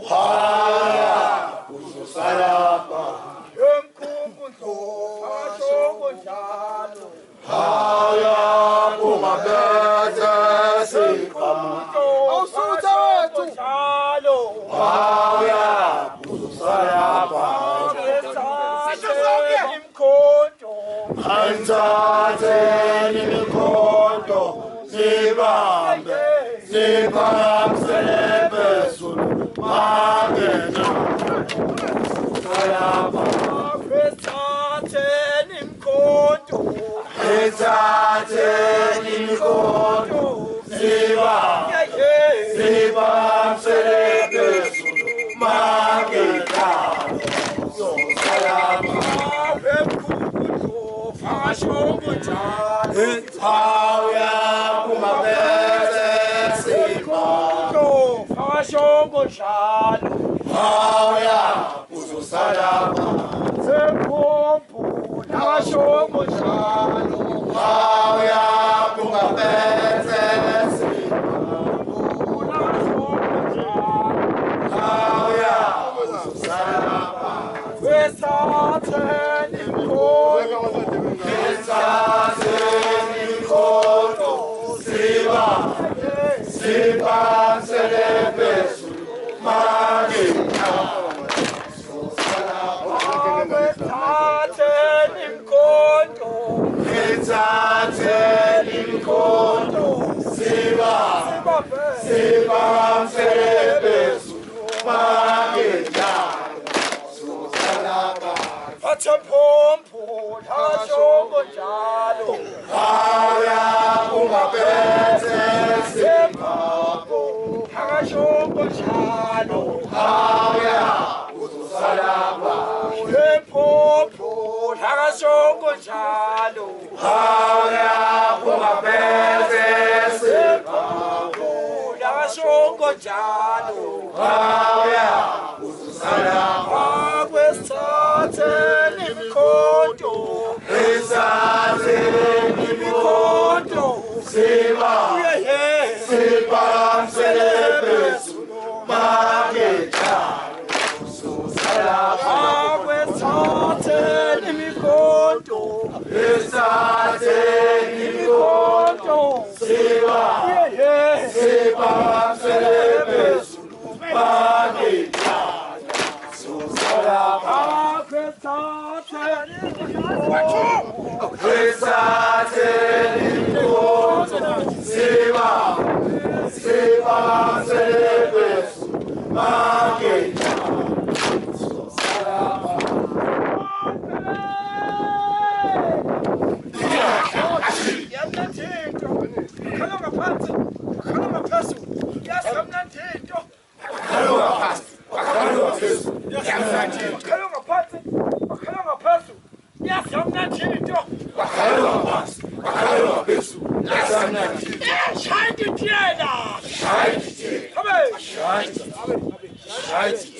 Haya uzosalapha haya ungabethe siqhamuko haya uzosalapha Antatheni imikhondo sibambe siphakamisele phezulu mangena salapha Ethatheni imkhonto siphakamisele phezulu mangena salapha Haya ungabethe siqhamuko haya uzosalapha haya ungabethe siqhamuko haya uzosalapha Ethatheni imkhonto siphakamisele phezulu mangena Ethatheni imkhonto Ethatheni imikhondo siphakamisele phezulu mangena salapha Athempompo thashongo njalo haya ungabethe Athempompo thashongo njalo haya uzosalapha Athempompo thashongo njalo haya ungabethe Athempompo thashongo njalo haya uzosalapha Ethatheni imkhonto Ethatheni imikhondo siphakamisele phezulu mangena salapha Ethatheni imkhonto Ethatheni imikhondo siphakamisele phezulu mangena salapha Ethatheni imikhondo siphakamisele phezulu mangena salapha Scheiße,